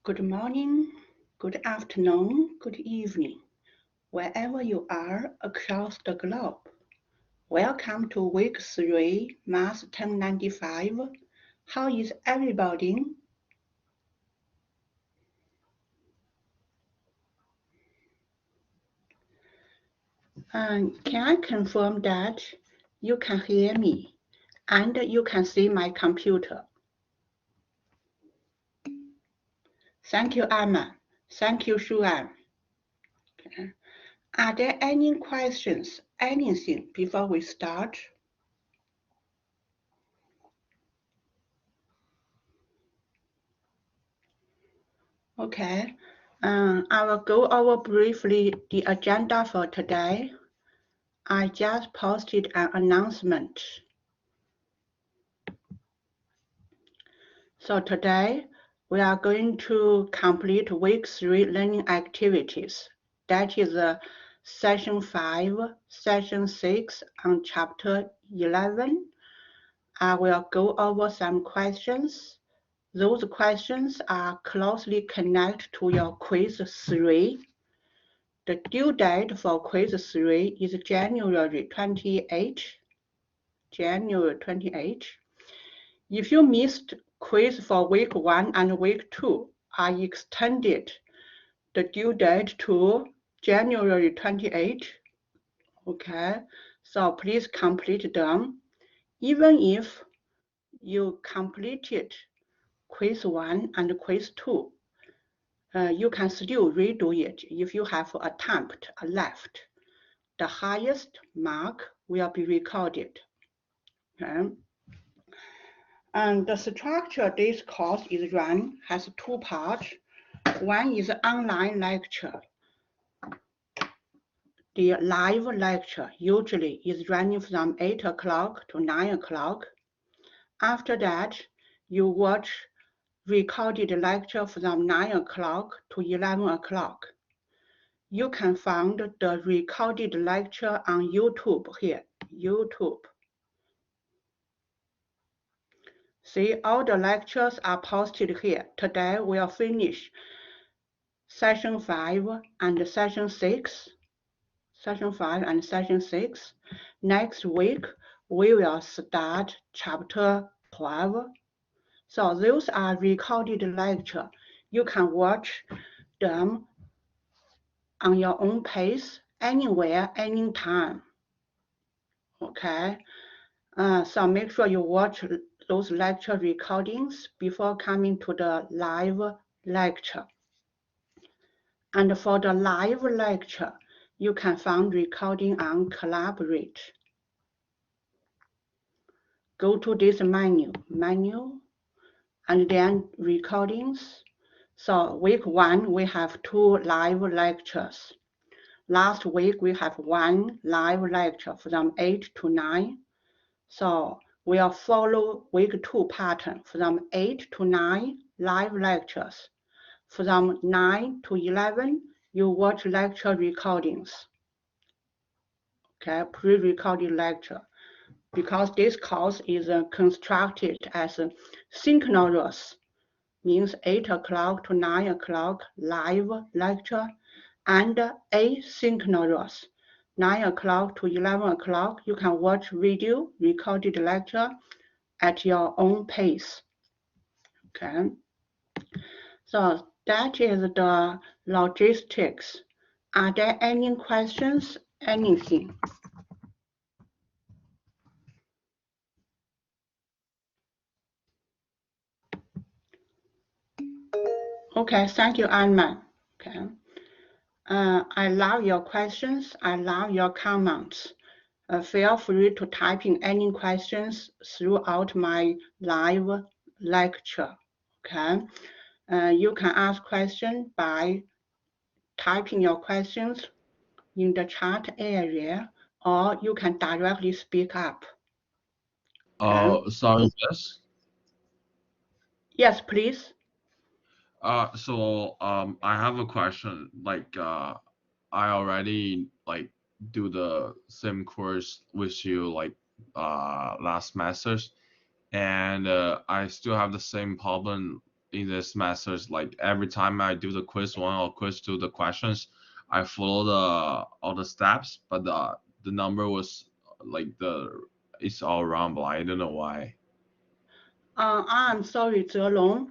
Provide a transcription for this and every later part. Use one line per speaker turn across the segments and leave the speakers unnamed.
Good morning, good afternoon, good evening, wherever you are across the globe. Welcome to Week 3, Math 1095. How is everybody? Can I confirm that you can hear me and you can see my computer? Thank you, Emma. Thank you, Shuan. Okay. Are there any questions, anything before we start? Okay. I will go over briefly the agenda for today. I just posted an announcement. So today, we are going to complete Week 3 learning activities. That is Session 5, Session 6 on Chapter 11. I will go over some questions. Those questions are closely connected to your Quiz 3. The due date for Quiz 3 is January 28. January 28. If you missed quiz for Week 1 and Week 2, I extended the due date to January 28. Okay, so please complete them. Even if you completed Quiz 1 and Quiz 2, you can still redo it if you have an attempt left. The highest mark will be recorded. Okay. And the structure this course is run has two parts. One is online lecture. The live lecture usually is running from 8 o'clock to 9 o'clock. After that, you watch recorded lecture from 9 o'clock to 11 o'clock. You can find the recorded lecture on YouTube here, YouTube. See, all the lectures are posted here. Today we'll finish Session 5 and Session 6. Session 5 and Session 6. Next week, we will start Chapter 12. So those are recorded lectures. You can watch them on your own pace, anywhere, anytime. Okay? So make sure you watch those lecture recordings before coming to the live lecture. And for the live lecture, you can find recording on Collaborate. Go to this menu, and then recordings. So week 1, we have 2 live lectures. Last week, we have 1 live lecture from 8 to 9. So we'll follow week 2 pattern from 8 to 9 live lectures. From 9 to 11, you watch lecture recordings. Okay, pre-recorded lecture. Because this course is constructed as synchronous, means 8 o'clock to 9 o'clock live lecture, and asynchronous, 9 o'clock to 11 o'clock, you can watch video recorded lecture at your own pace. Okay, so that is the logistics. Are there any questions? Anything? Okay, thank you, Anna. Okay. I love your questions. I love your comments. Feel free to type in any questions throughout my live lecture. Okay. You can ask questions by typing your questions in the chat area, or you can directly speak up. Okay.
Sorry, yes.
Yes, please.
I have a question. I already do the same course with you last semesters, and I still have the same problem in the semesters, like every time I do the quiz 1 or quiz 2, the questions, I follow all the steps, but the number was like it's all wrong, but I don't know why.
I'm sorry, Zelong.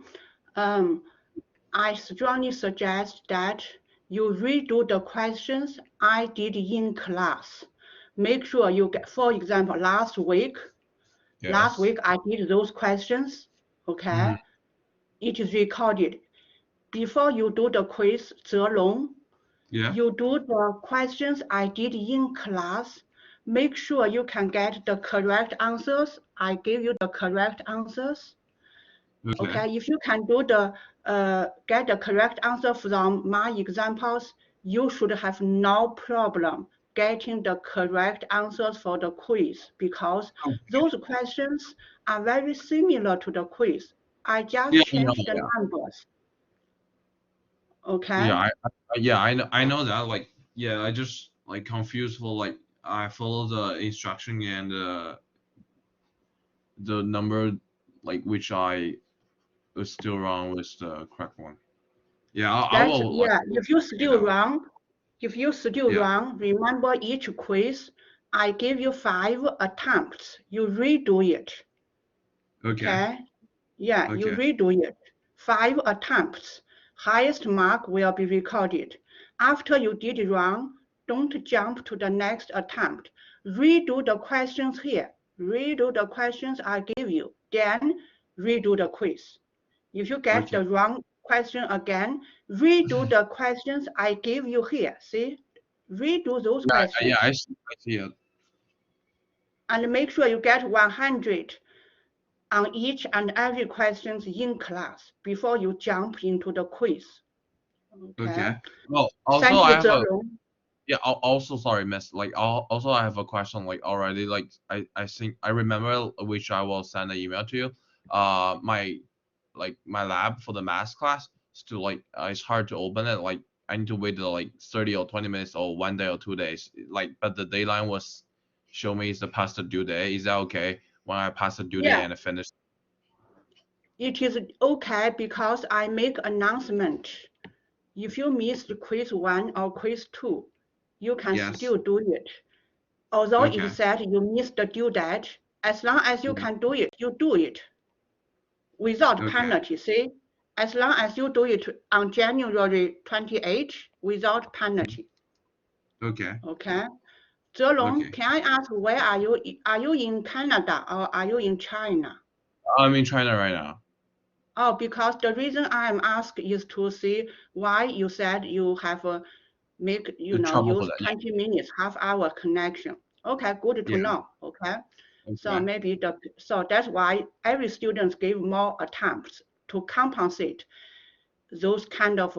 I strongly suggest that you redo the questions I did in class. Make sure you get, for example, last week
Yes.
I did those questions, okay?
Hmm.
It is recorded. Before you do the quiz, Zelong,
Yeah.
you do the questions I did in class. Make sure you can get the correct answers. I give you the correct answers.
Okay.
Okay, if you can do the get the correct answer from my examples, you should have no problem getting the correct answers for the quiz because
Oh,
those questions are very similar to the quiz. I
yeah,
just
I know.
changed the
Yeah.
numbers. Okay.
Yeah, yeah, I know that. Like, yeah, I just like confused for like I follow the instruction and the number like which I was still wrong was the correct one. Yeah, I
That's
will like
yeah.
you know.
If you still
Yeah.
wrong, remember each quiz. I give you 5 attempts. You redo it.
Okay.
Okay. Yeah, you
Okay.
redo it. 5 attempts. Highest mark will be recorded. After you did it wrong, don't jump to the next attempt. Redo the questions here. Redo the questions I give you. Then redo the quiz. If you get
Okay.
the wrong question again, redo the questions I give you here. See? Redo those
Yeah, yeah,
questions
I see it.
and make sure you get 100 on each and every questions in class before you jump into the quiz. Okay.
Okay. Well, also
Thank you,
I have a
Zerong.
yeah. Also, sorry, Miss. Like, also I have a question. Like already, like I think I remember which I will send an email to you. My lab for the math class still like it's hard to open it. Like I need to wait like 30 or 20 minutes or 1 day or 2 days. Like, but the deadline was show me is the past the due day. Is that okay when I pass the due day
Yeah,
and I finish?
it is okay because I make announcement. If you missed quiz 1 or quiz 2, you can
Yes.
still do it. Although it
Okay.
said you missed the due date, as long as you
Yeah.
can do it, you do it without
Okay.
penalty. See, as long as you do it on January 28th without penalty.
Okay.
Okay. Zhelong,
Okay.
can I ask where are you? Are you in Canada or are you in China?
I'm in China right now.
Oh, because the reason I'm asking is to see why you said you have a
The trouble for
use
that.
20 minutes, half hour connection. Okay, good to
Yeah.
know. Okay. So
Okay.
maybe so that's why every student give more attempts to compensate those kind of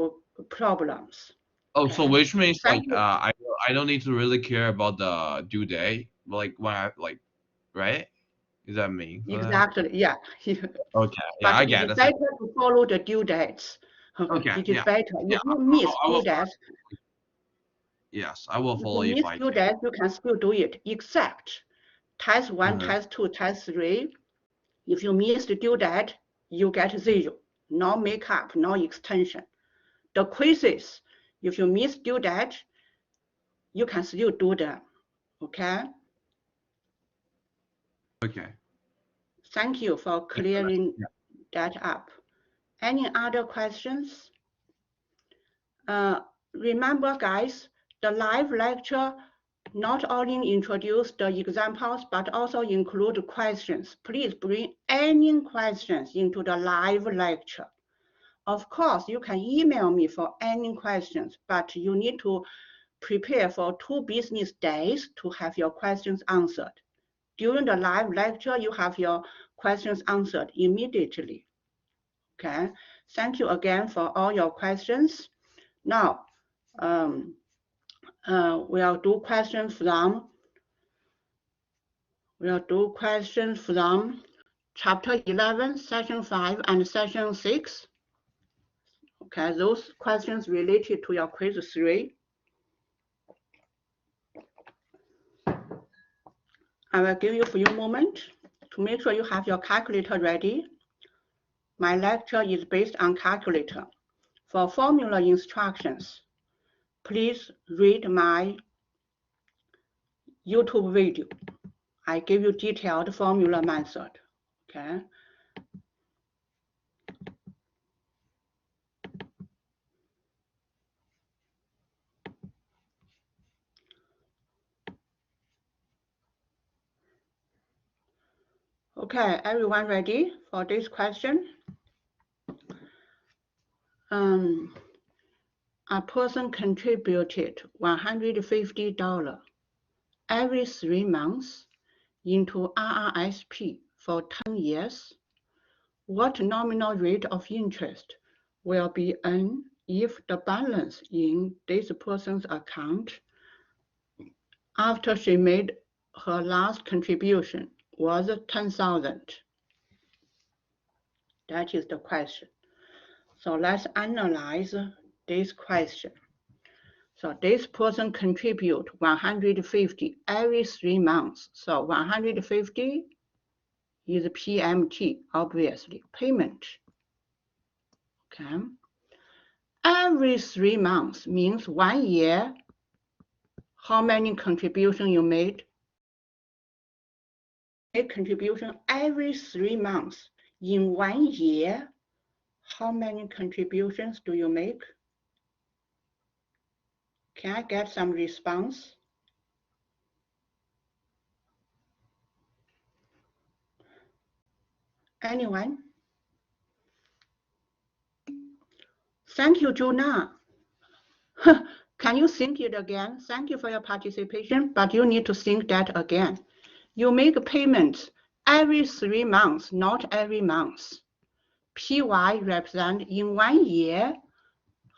problems.
Oh, so
Okay.
which means
Thank
like
you.
I don't need to really care about the due date, like when I like, right? Is that mean for that?
Exactly. Yeah.
Okay. Yeah,
But
I
it
get
is
it.
better to follow the due dates.
Okay.
It is
Yeah.
better.
Yeah.
If you miss
I will.
due dates,
Yes, I will
if
follow
you
if
miss
I
due
can.
dates, you can still do it, except test 1,
Uh-huh.
test 2, test 3. If you miss the due date, you get 0. No makeup, no extension. The quizzes, if you miss due date, you can still do them. Okay.
Okay.
Thank you for
Yeah.
clearing
Yeah.
that up. Any other questions? Uh, Remember, guys, the live lecture not only introduce the examples, but also include questions. Please bring any questions into the live lecture. Of course, you can email me for any questions, but you need to prepare for 2 business days to have your questions answered. During the live lecture, you have your questions answered immediately. Okay, thank you again for all your questions. Now, we'll do questions from chapter 11, session 5, and session 6. Okay, those questions related to your quiz 3. I will give you a few moments to make sure you have your calculator ready. My lecture is based on calculator. For formula instructions, please read my YouTube video. I give you detailed formula method, okay? Okay, everyone ready for this question? A person contributed $150 every 3 months into RRSP for 10 years. What nominal rate of interest will be earned if the balance in this person's account after she made her last contribution was 10,000? That is the question. So let's analyze this question. So this person contribute 150 every 3 months. So 150 is PMT, obviously, payment. Okay. Every 3 months means 1 year. How many contributions you made? Make contribution every 3 months. In 1 year, how many contributions do you make? Can I get some response? Anyone? Thank you, Juna. Can you think it again? Thank you for your participation, but you need to think that again. You make payments every 3 months, not every month. PY represent in 1 year,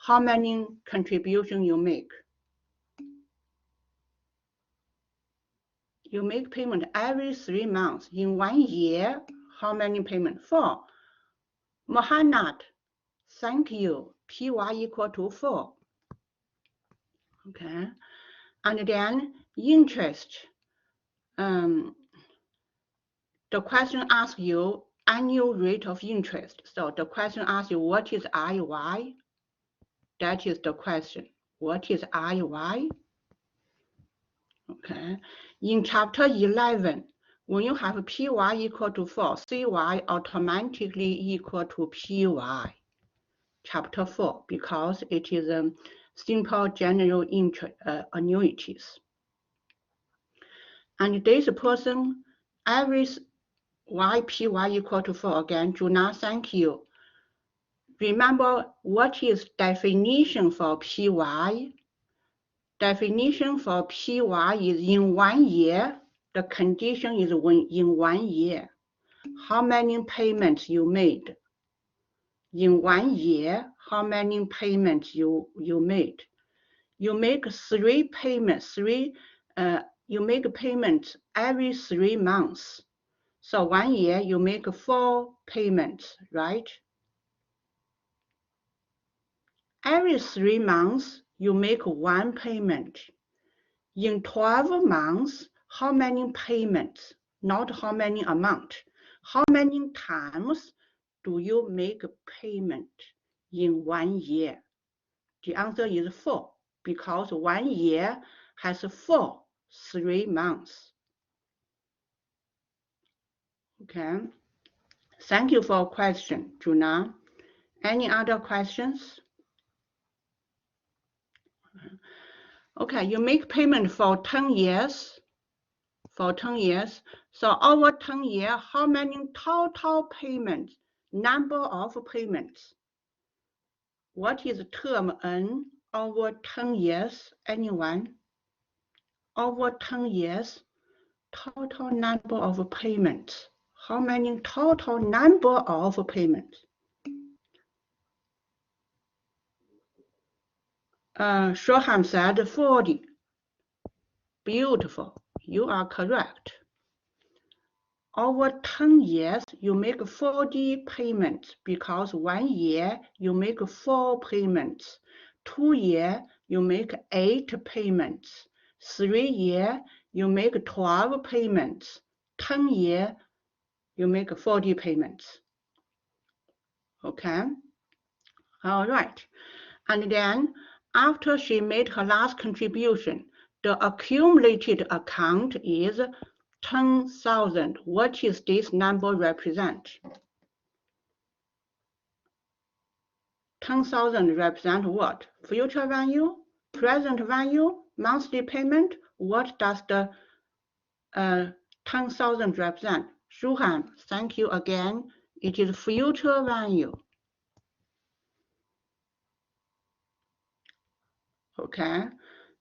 how many contributions you make. You make payment every 3 months. In 1 year, how many payment? 4. Mohanad, thank you. PY equal to 4. Okay. And then interest. The question asks you annual rate of interest. So the question asks you, what is IY? That is the question. What is IY? Okay. In chapter 11, when you have PY equal to 4, CY automatically equal to PY. Chapter 4, because it is a simple general interest annuities. And this person, average YPY equal to 4 again. Juna, thank you. Remember what is definition for PY? Definition for PY is in 1 year. The condition is when in 1 year. How many payments you made? In 1 year, how many payments you made? You make 3 payments. You make payments every 3 months. So 1 year you make 4 payments, right? Every 3 months you make 1 payment. In 12 months, how many payments? Not how many amount. How many times do you make payment in 1 year? The answer is 4, because 1 year has 4 3 months. Okay. Thank you for your question, Juna. Any other questions? Okay, you make payment for 10 years. For 10 years. So over 10 years, how many total payments? Number of payments. What is term N over 10 years? Anyone? Over 10 years, total number of payments. How many total number of payments? Shoham said 40. Beautiful. You are correct. Over 10 years, you make 40 payments, because 1 year you make 4 payments. 2 years, you make 8 payments. 3 years, you make 12 payments. 10 years, you make 40 payments. Okay. All right. And then after she made her last contribution, the accumulated account is 10,000. What is this number represent? 10,000 represent what? Future value, present value, monthly payment? What does the 10,000 represent? Shuhan, thank you again. It is future value. Okay,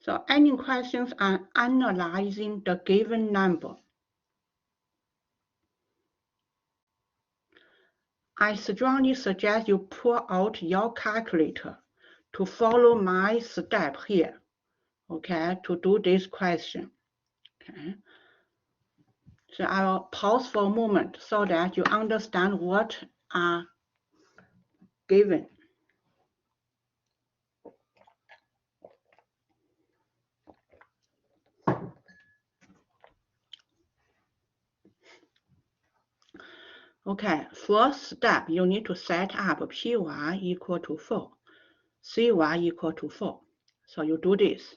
so any questions on analyzing the given number? I strongly suggest you pull out your calculator to follow my step here, okay, to do this question. Okay. So I will pause for a moment so that you understand what are given. Okay, first step, you need to set up Py equal to 4, Cy equal to 4. So you do this.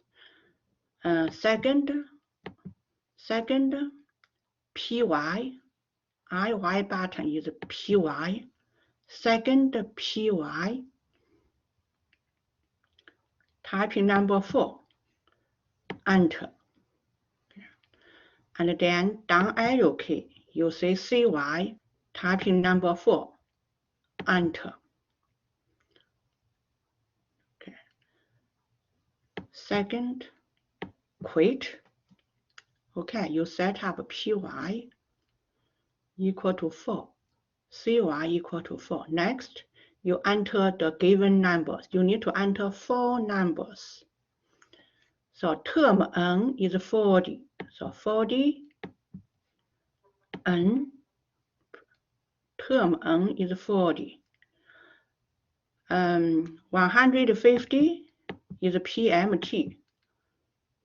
Second, Py, IY button is Py. Second Py, typing number 4, enter. And then down arrow key, you see Cy, typing number 4, enter. Okay. Second, quit. Okay, you set up Py equal to 4, Cy equal to 4. Next, you enter the given numbers. You need to enter 4 numbers. So term n is 40. So 40 n, term n is 40. 150 is PMT.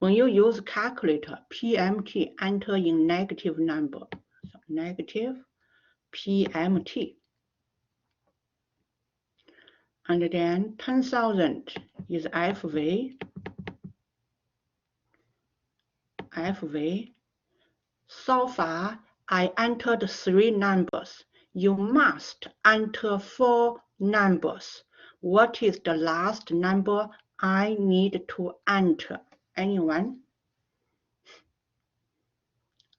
When you use calculator, PMT enter in negative number. So negative PMT. And then 10,000 is FV. FV. So far, I entered 3 numbers. You must enter 4 numbers. What is the last number I need to enter? Anyone?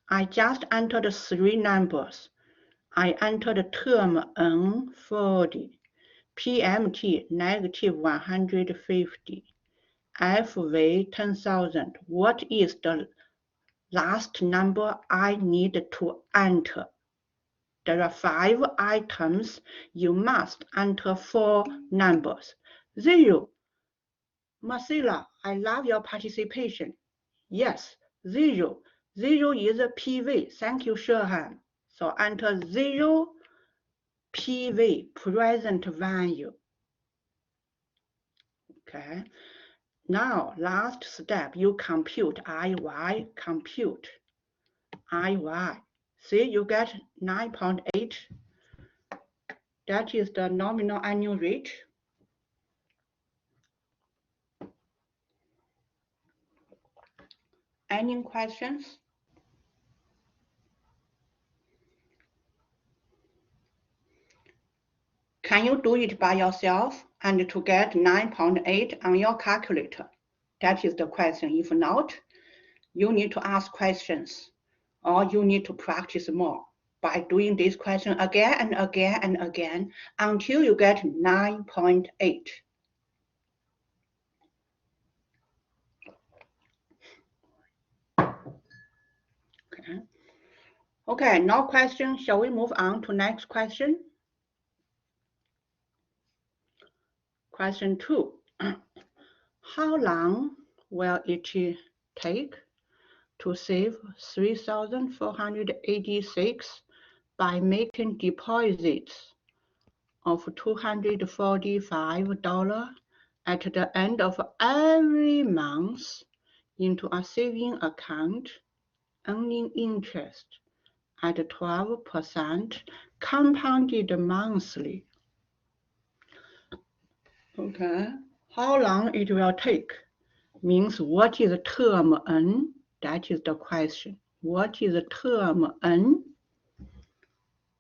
I just entered 3 numbers. I entered term N 40, PMT negative 150, FV 10,000. What is the last number I need to enter? There are 5 items. You must enter 4 numbers. 0. Marcela, I love your participation. Yes, 0. 0 is a PV. Thank you, Sherhan. So enter 0 PV, present value. Okay. Now, last step, you compute IY, compute IY. See, you get 9.8. That is the nominal annual rate. Any questions? Can you do it by yourself and to get 9.8 on your calculator? That is the question. If not, you need to ask questions or you need to practice more by doing this question again and again and again until you get 9.8. Okay. Okay, no question. Shall we move on to next question? Question 2. How long will it take to save 3,486 by making deposits of $245 at the end of every month into a saving account, earning interest at 12% compounded monthly? Okay. How long it will take means what is term N? That is the question. What is term N?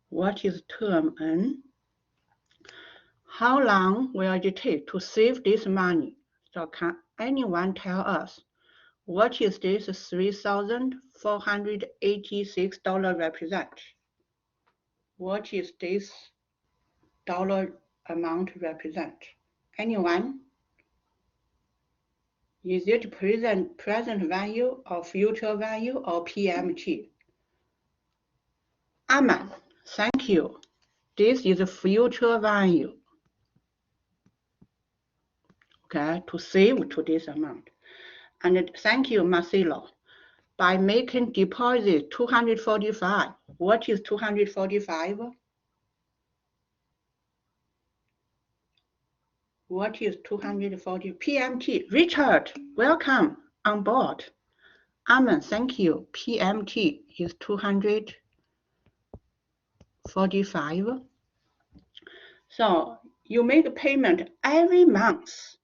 What is term N? How long will it take to save this money? So can anyone tell us what is this $3,486 represent? What is this dollar amount represent? Anyone? Is it present value or future value or PMT? Aman, thank you. This is a future value. Okay, to save to this amount. And thank you, Marcelo. By making deposit 245, what is 245? What is 240? PMT. Richard, welcome on board. Amen, thank you. PMT is 245. So you make a payment every month.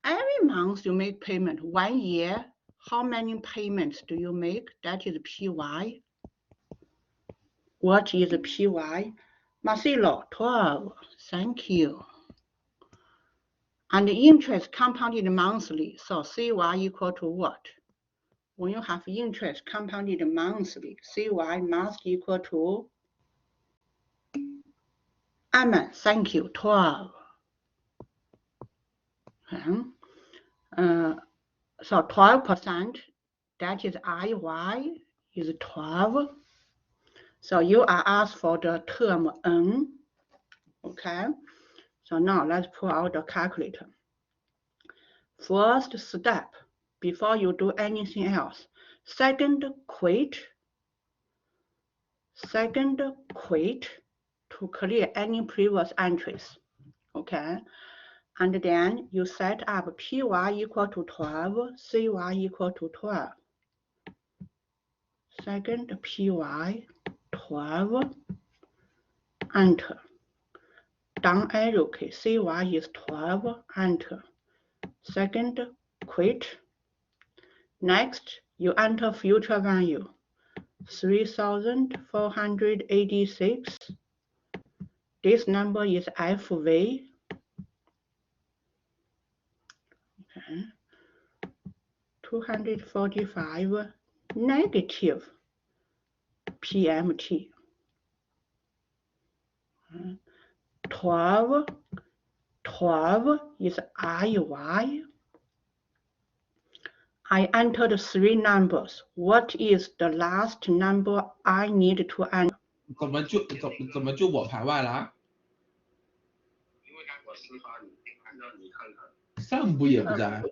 Every month you make payment. 1 year, how many payments do you make? That is PY. What is PY? Marcelo, 12. Thank you. And the interest compounded monthly. So CY equal to what? When you have interest compounded monthly, CY must equal to, Amen, thank you, 12. So 12%, that is IY, is 12. So you are asked for the term N, okay? So now let's pull out the calculator. First step, before you do anything else, second quit to clear any previous entries, okay? And then you set up PY equal to 12, CY equal to 12. Second PY 12, enter. Down arrow key, CY is 12, enter. Second quit. Next, you enter future value, 3,486. This number is FV. Okay. 245 negative PMT. 12 is IY. I entered 3 numbers. What is the last number I need to enter?
怎么就我排外了啊？上部也不在。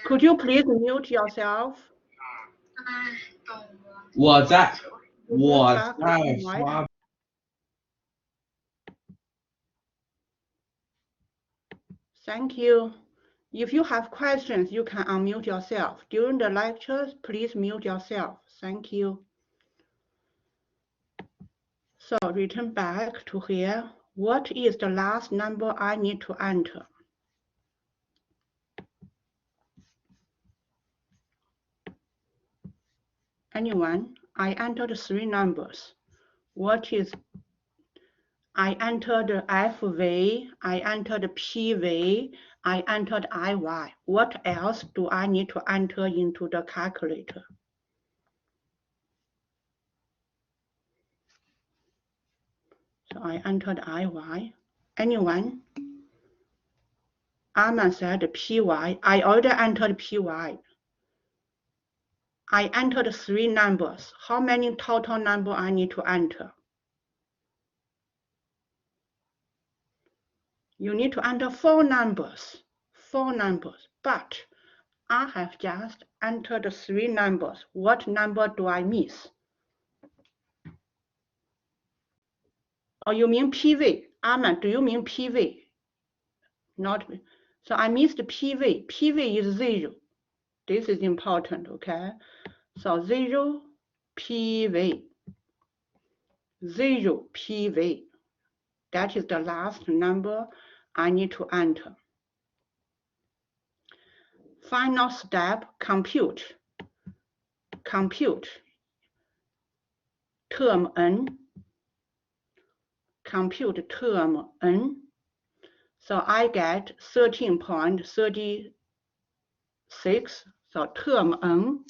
Could you please mute yourself?
我在发。
Thank you. If you have questions, you can unmute yourself. During the lectures, please mute yourself. Thank you. So return back to here. What is the last number I need to enter? Anyone? I entered 3 numbers. What is? I entered FV, I entered PV, I entered IY. What else do I need to enter into the calculator? So I entered IY. Anyone? Arman said PY. I already entered PY. I entered 3 numbers. How many total number I need to enter? You need to enter 4 numbers. 4 numbers. But I have just entered 3 numbers. What number do I miss? Oh, you mean PV? Arman, do you mean PV? Not. So I missed PV. PV is 0. This is important, okay? So 0 PV. 0 PV. That is the last number I need to enter. final step, compute term n, compute term n. So I get 13.36. So term n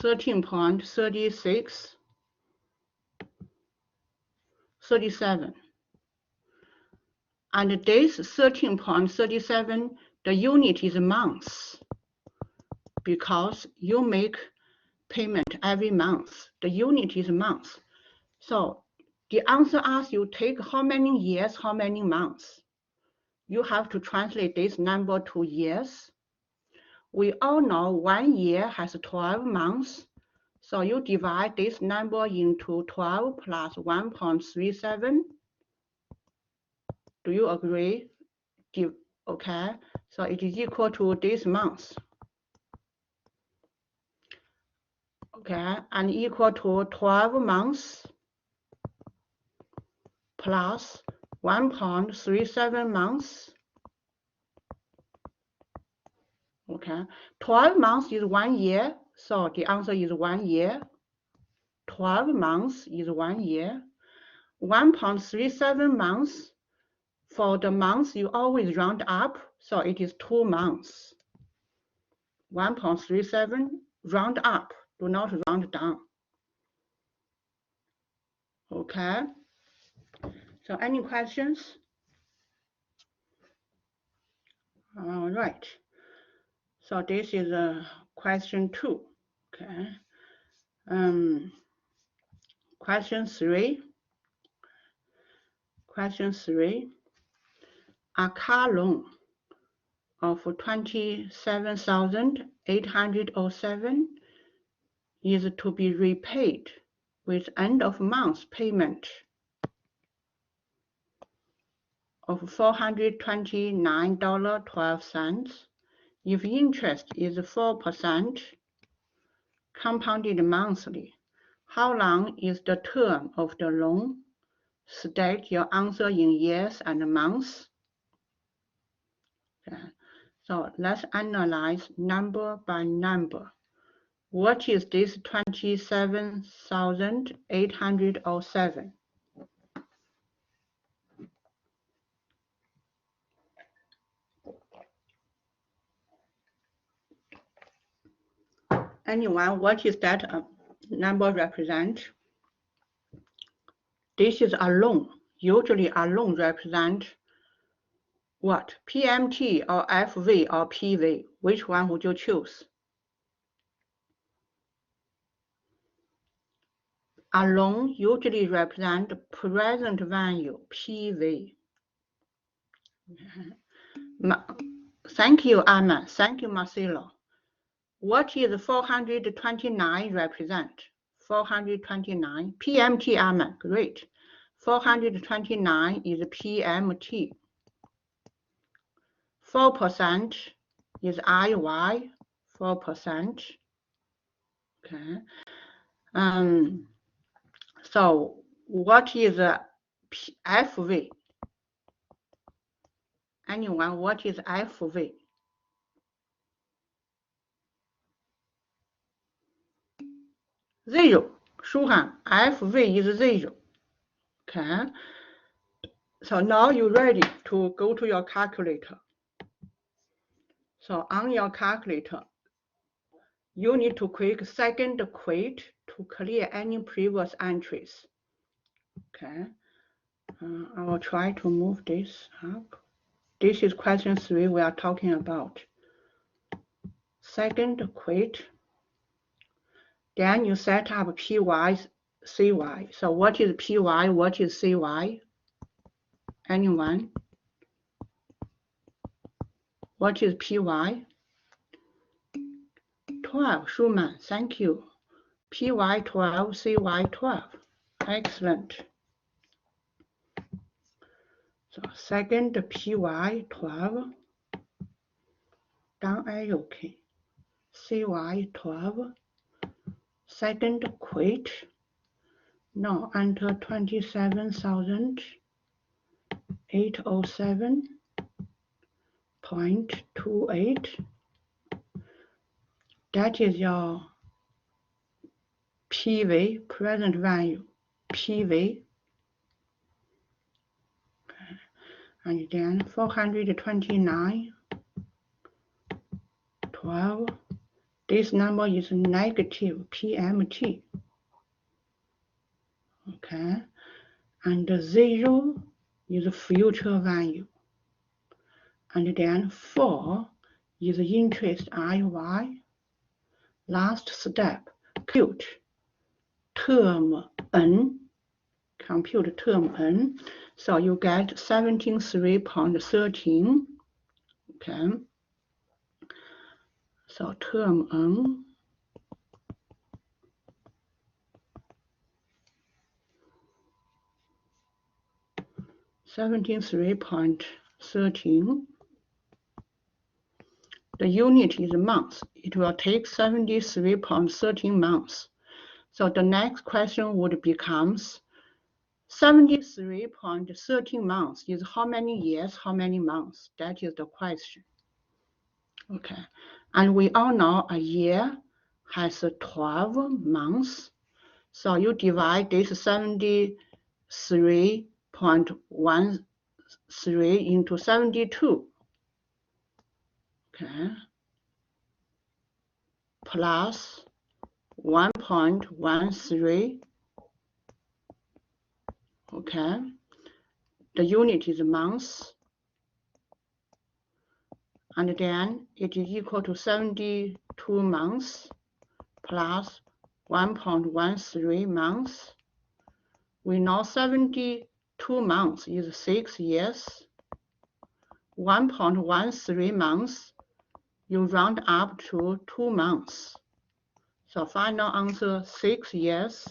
13.36, 37. And this 13.37, the unit is months, because you make payment every month. The unit is months. So the answer asks you take how many years, how many months. You have to translate this number to years. We all know 1 year has 12 months. So you divide this number into 12 plus 1.37. Do you agree? Okay, so it is equal to this month. Okay, and equal to 12 months plus 1.37 months. Okay, 12 months is 1 year, so the answer is 1 year. 12 months is 1 year. 1.37 months, for the months you always round up, so it is 2 months. 1.37 round up, do not round down. Okay, so any questions? All right, so this is question 2. Okay, question 3. Question 3. A car loan of 27,807 is to be repaid with end of month payment of $429.12 if interest is 4% compounded monthly. How long is the term of the loan? State your answer in years and months. Okay. So let's analyze number by number. What is this 27,807? Anyone, what is that number represent? This is a loan. Usually a loan represent what? PMT or FV or PV? Which one would you choose? A loan usually represent present value, PV. Thank you, Anna. Thank you, Marcelo. What is 429 represent? 429, PMT, Anna, great. 429 is PMT. 4% is IY, 4%. Okay. So what is FV? Anyone, what is FV? Zero. Shuhan, FV is 0. Okay. So now you're ready to go to your calculator. So on your calculator, you need to click second quit to clear any previous entries. Okay. I will try to move this up. This is question 3 we are talking about. Second quit. Then you set up PY, CY. So what is PY? What is CY? Anyone? What is PY? 12, Schumann, thank you. PY 12, CY 12. Excellent. So second PY 12, down arrow key. CY 12. Second quit. Now enter 27,000. 807.28. That is your PV, present value, PV. And then 429.12. This number is negative PMT. Okay. And 0 is future value. And then 4 is interest IY. Last step, compute term N. Compute term N. So you get 73.13. Okay. So term N. 73.13. The unit is months. It will take 73.13 months. So the next question would become 73.13 months is how many years, how many months? That is the question. Okay. And we all know a year has 12 months. So you divide this 73.13 into 72. Okay. Plus 1.13. Okay. The unit is months. And then it is equal to 72 months plus 1.13 months. We know 72 months is 6 years. 1.13 months, you round up to 2 months. So final answer, 6 years,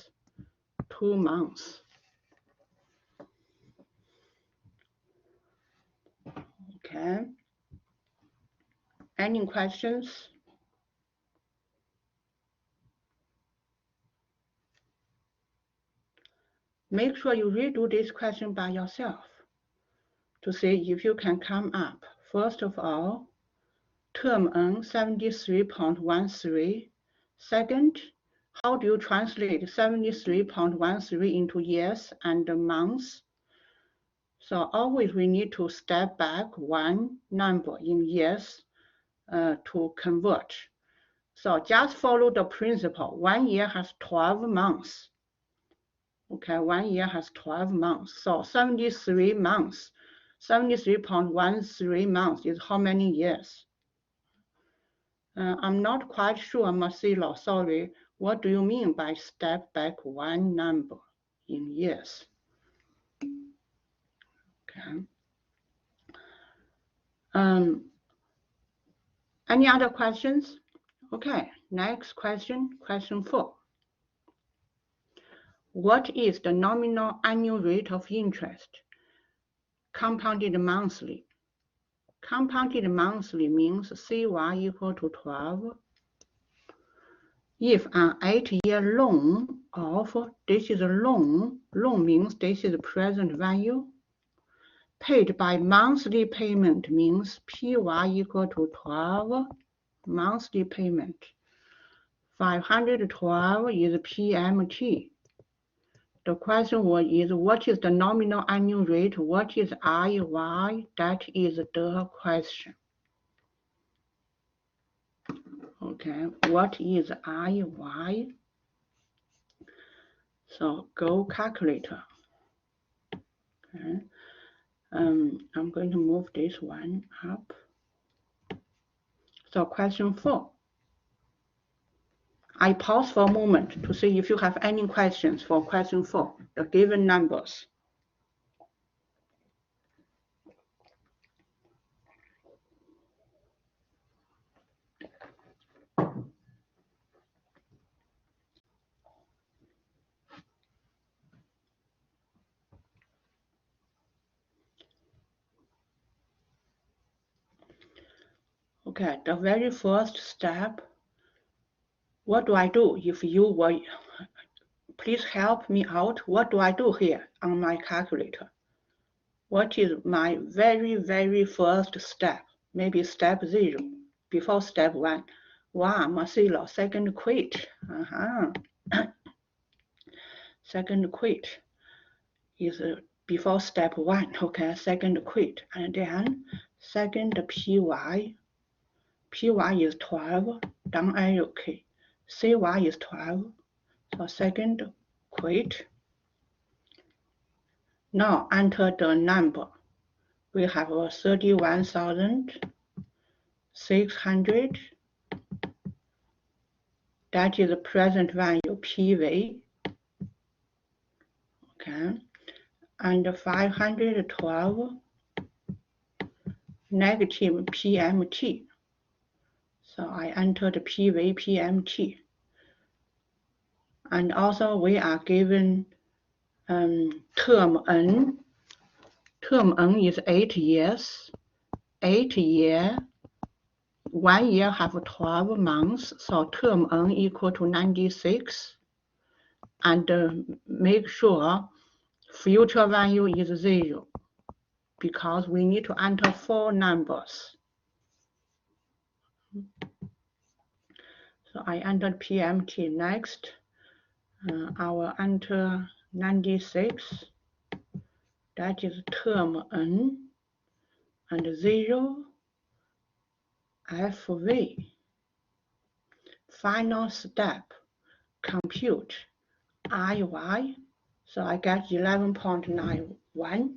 2 months. Okay. Any questions? Make sure you redo this question by yourself to see if you can come up. First of all, term N 73.13. Second, how do you translate 73.13 into years and months? So always we need to step back one number in years to convert. So just follow the principle. 1 year has 12 months. Okay, 1 year has 12 months. So 73 months, 73.13 months is how many years? I'm not quite sure, Marcelo, sorry. What do you mean by step back one number in years? Okay. Any other questions? Okay, next question, question 4. What is the nominal annual rate of interest? Compounded monthly. Compounded monthly means CY equal to 12. If an 8-year loan of, this is a loan means this is the present value, paid by monthly payment means PY equal to 12, monthly payment. 512 is PMT. The question is, what is the nominal annual rate? What is IY? That is the question. Okay, what is IY? So go calculator. Okay. I'm going to move this one up. So question 4. I pause for a moment to see if you have any questions for question 4, the given numbers. Okay, the very first step, what do I do if you were, please help me out. What do I do here on my calculator? What is my very first step? Maybe step 0, before step 1. Wow, Marcelo, second quit. Second quit is before step 1, okay, second quit. And then second PY. PY is 12, down arrow key. CY is 12, so second quit. Now enter the number. We have 31,600. That is the present value PV. Okay, and 512 negative PMT. So I enter the PV PMT. And also we are given term N. Term N is 8 years. 8 year, 1 year have 12 months, so term N equal to 96. And make sure future value is 0, because we need to enter 4 numbers. So I entered PMT next. I will enter 96. That is term N, and 0 FV. Final step, compute IY. So I get 11.91.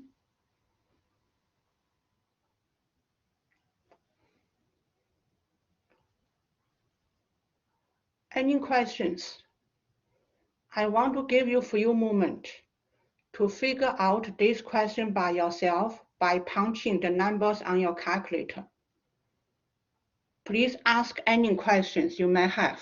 Any questions? I want to give you a few moments to figure out this question by yourself by punching the numbers on your calculator. Please ask any questions you may have.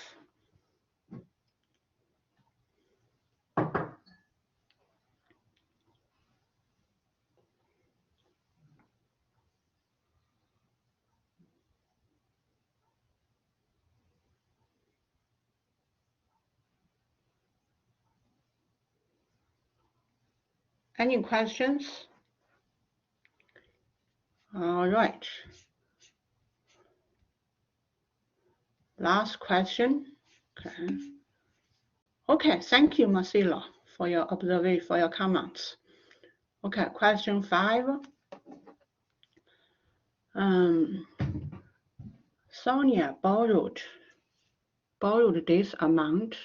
Any questions? All right. Last question. Okay, thank you, Marcelo, for your observation, for your comments. Okay, question 5. Sonia borrowed this amount.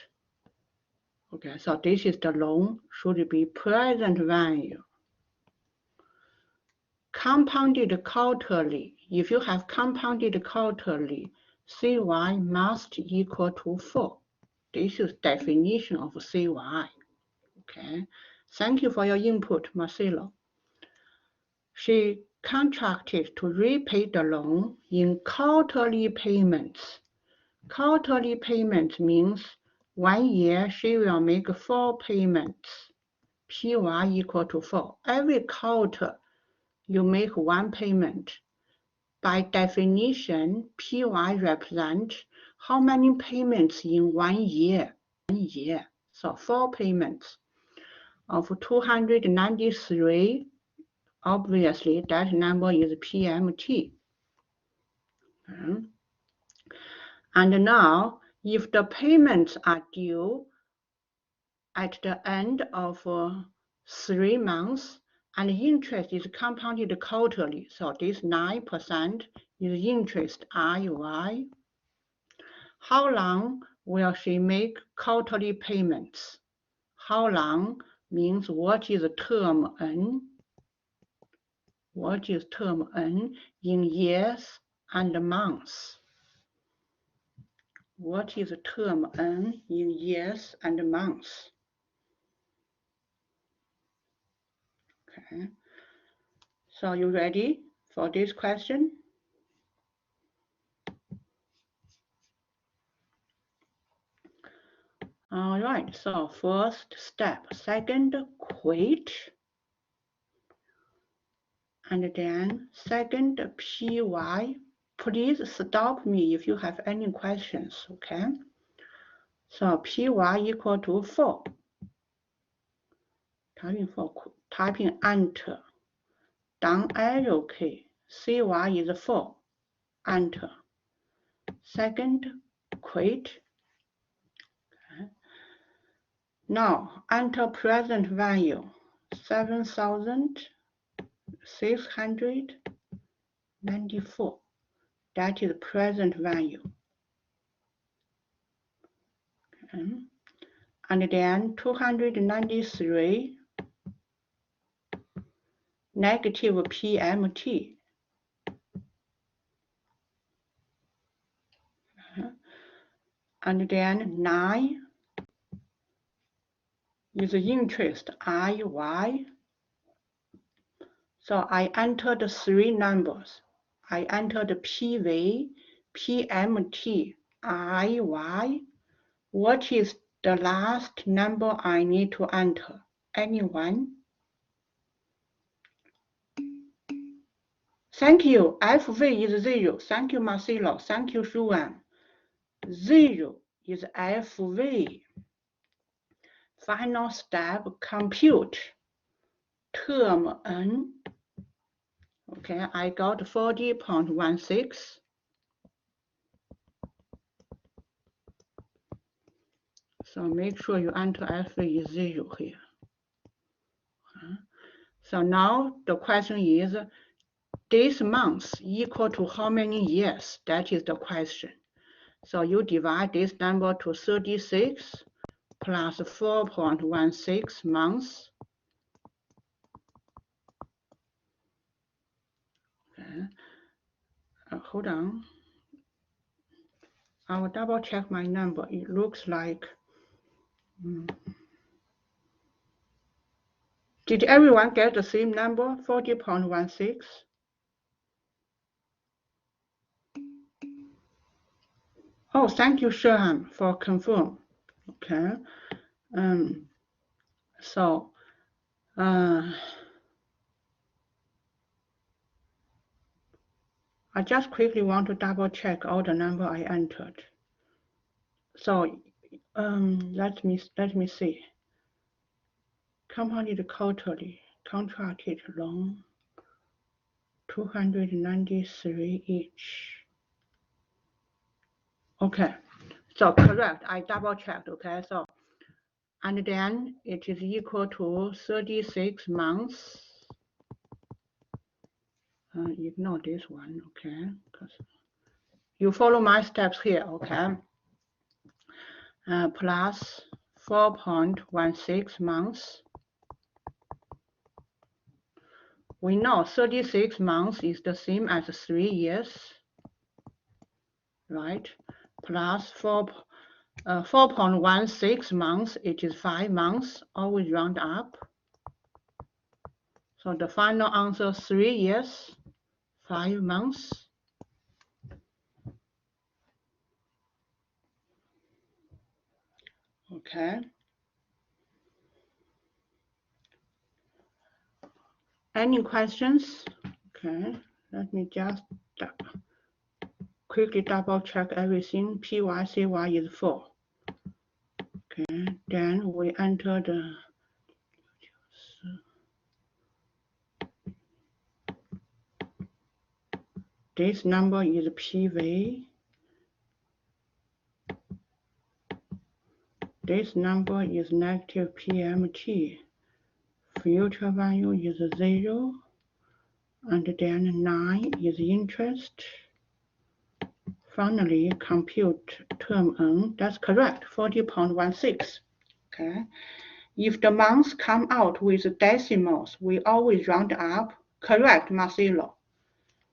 Okay, so this is the loan, should be present value. Compounded quarterly. If you have compounded quarterly, CY must equal to 4. This is definition of CY. Okay, thank you for your input, Marcelo. She contracted to repay the loan in quarterly payments. Quarterly payment means 1 year she will make 4 payments. PY equal to 4. Every quarter you make 1 payment. By definition, PY represents how many payments in 1 year. 1 year. So 4 payments of 293. Obviously, that number is PMT. And now, if the payments are due at the end of 3 months, and interest is compounded quarterly, so this 9% is interest IY. How long will she make quarterly payments? How long means what is term N? What is term N in years and months? What is term N in years and months? Okay. So you ready for this question? All right, so first step, second quit, and then second PY. Please stop me if you have any questions, okay? So PY equal to 4. Typing enter. down arrow key. CY is 4. Enter. Second, quit. Okay. Now enter present value 7,694. That is present value. Okay. And then 293 negative PMT. Okay. And then 9 is interest IY. So I entered 3 numbers. I entered PV, PMT, IY. What is the last number I need to enter? Anyone? Thank you. FV is 0. Thank you, Marcelo. Thank you, Shuan. 0 is FV. Final step, compute. Term N. Okay, I got 40.16. So make sure you enter FV is 0 here. So now the question is, this month equal to how many years? That is the question. So you divide this number to 36 plus 4.16 months. Okay. Hold on. I will double check my number. It looks like. Did everyone get the same number, 40.16? Oh, thank you, Sherham, for confirm. Okay. So, I just quickly want to double check all the number I entered. So, let me see. Compounded quarterly, contracted loan, 293 each. Okay, so correct, I double checked, okay, so, and then it is equal to 36 months. Ignore this one, okay, because you follow my steps here, okay, plus 4.16 months. We know 36 months is the same as 3 years, right? Plus 4.16 months, it is 5 months, always round up. So the final answer, 3 years, 5 months. Okay. Any questions? Okay, let me just quickly double check everything. PYCY is 4. Okay, then we enter the this number is PV. This number is negative PMT. Future value is 0. And then 9 is interest. Finally, compute term N. That's correct, 40.16. Okay. If the months come out with decimals, we always round up. Correct, Marcelo.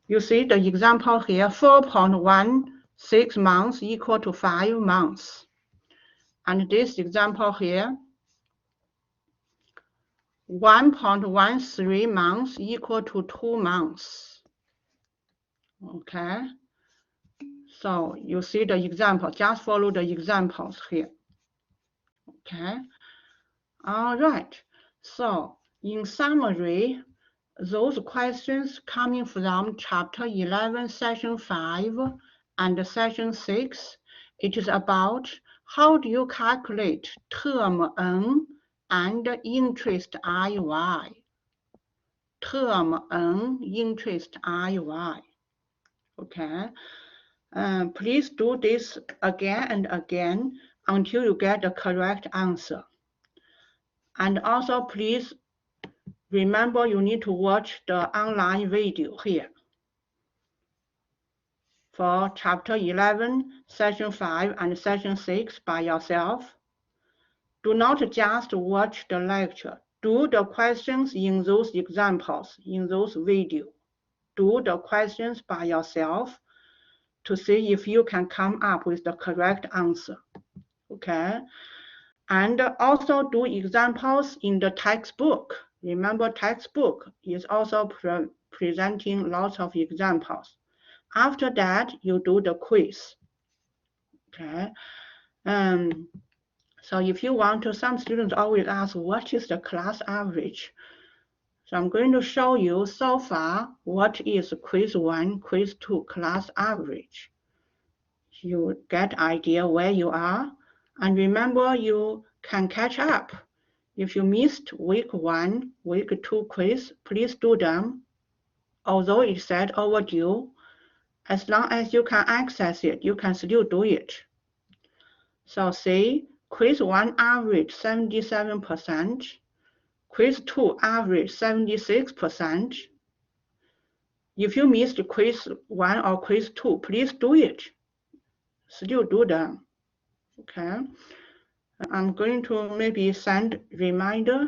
You see the example here, 4.16 months equal to 5 months. And this example here, 1.13 months equal to 2 months. Okay. So you see the example, just follow the examples here. Okay. All right. So in summary, those questions coming from chapter 11, session 5 and session 6, it is about how do you calculate term N and interest IY. term N, interest IY. Okay. Please do this again and again until you get the correct answer. And also please remember you need to watch the online video here. For chapter 11, session 5, and session 6 by yourself. Do not just watch the lecture. Do the questions in those examples, in those videos. Do the questions by yourself to see if you can come up with the correct answer. Okay? And also do examples in the textbook. Remember, textbook is also presenting lots of examples. After that, you do the quiz. Okay. So if you want to, some students always ask, what is the class average? So I'm going to show you so far what is quiz 1, quiz 2 class average. You get idea where you are, and remember you can catch up. If you missed week 1, week 2 quiz, please do them. Although it said overdue, as long as you can access it, you can still do it. So see, quiz 1 average 77%, quiz 2 average 76%. If you missed quiz 1 or quiz 2, please do it. Still do them. Okay. I'm going to maybe send reminder.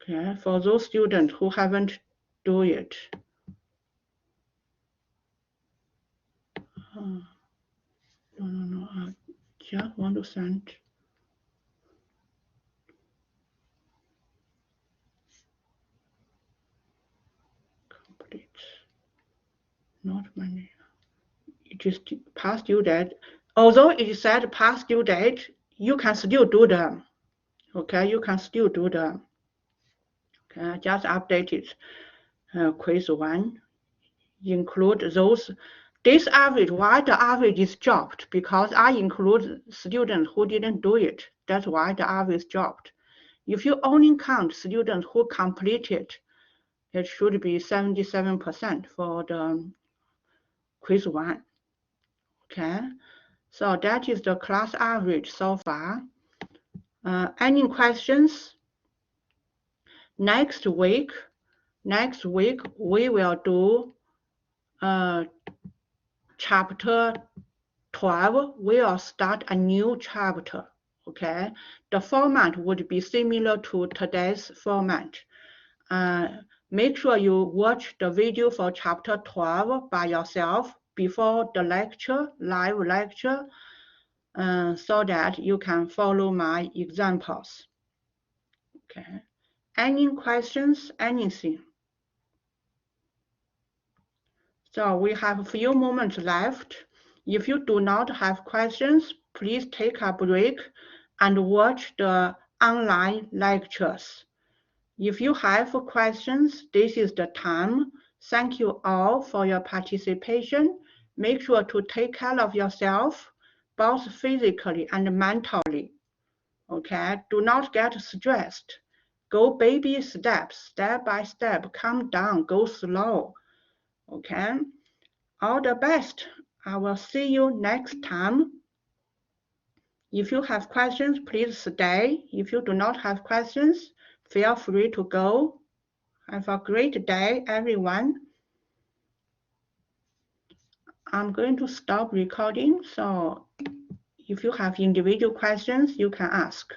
Okay, for those students who haven't do it. No, I just want to send. Complete. Not many. It is past due date. Although it said past due date, you can still do them. Okay, you can still do them. Okay, I just updated quiz 1. Include those. This average, why the average is dropped? Because I include students who didn't do it. That's why the average dropped. If you only count students who completed, it should be 77% for the quiz 1. Okay, so that is the class average so far. Any questions? Next week we will do chapter 12. We will start a new chapter. Okay, the format would be similar to today's format. Make sure you watch the video for chapter 12 by yourself before the lecture, live lecture, so that you can follow my examples. Okay. Any questions? Anything? So we have a few moments left. If you do not have questions, please take a break and watch the online lectures. If you have questions, this is the time. Thank you all for your participation. Make sure to take care of yourself, both physically and mentally. Okay, do not get stressed. Go baby steps, step by step, calm down, go slow. Okay, all the best. I will see you next time. If you have questions, please stay. If you do not have questions, feel free to go. Have a great day, everyone. I'm going to stop recording, so if you have individual questions, you can ask.